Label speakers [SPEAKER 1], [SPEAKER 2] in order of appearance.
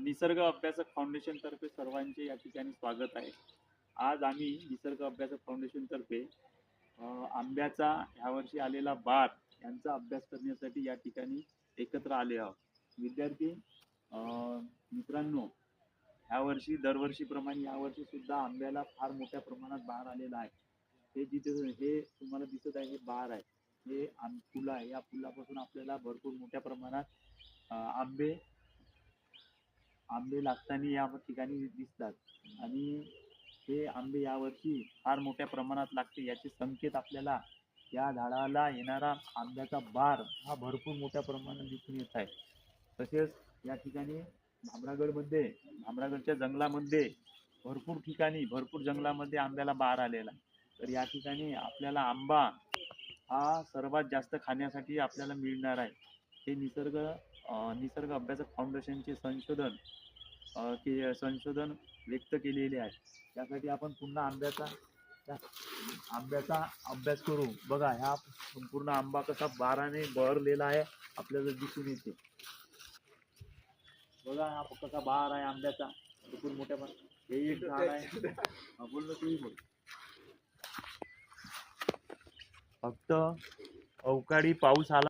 [SPEAKER 1] निसर्ग अभ्यासक फाउंडेशन तर्फे सर्वांचे या ठिकाणी स्वागत आहे. आज आम्ही निसर्ग अभ्यासक फाउंडेशन तर्फे आंब्याचा यावर्षी आलेला बार यांचा अभ्यास करण्यासाठी या ठिकाणी एकत्र आले आहोत. विद्यार्थी मित्रांनो, यावर्षी दरवर्षीप्रमाणे यावर्षी सुद्धा आंब्याला फार मोठ्या प्रमाणात बहार आलेला आहे. हे तुम्हाला दिसत आहे, हे बहार आहे, हे फुलं आहे. या फुलापासून आपल्याला भरपूर मोठ्या प्रमाणात आंबे लागताना या ठिकाणी दिसतात आणि हे आंबे यावर्षी फार मोठ्या प्रमाणात लागते याचे संकेत आपल्याला या झाडाला येणारा आंब्याचा बार हा भरपूर मोठ्या प्रमाणात दिसून येत आहे. तसेच या ठिकाणी भामरागडच्या जंगलामध्ये भरपूर जंगलामध्ये आंब्याला बार आलेला आहे. तर या ठिकाणी आपल्याला आंबा हा सर्वात जास्त खाण्यासाठी आपल्याला मिळणार आहे. हे निसर्ग अभ्यासक फाउंडेशनचे संशोधन व्यक्त केलेले आहे. त्यासाठी आपण पुन्हा आंब्याचा अभ्यास करू. बघा, हा संपूर्ण आंबा कसा बाराने बहरलेला आहे आपल्याला दिसून येते. बघा, हा कसा बहार आहे आंब्याचा भरपूर मोठ्या प्रमाणात. हे एक झाड आहे. बोल तुम्ही बोल. फक्त अवकाळी पाऊस आला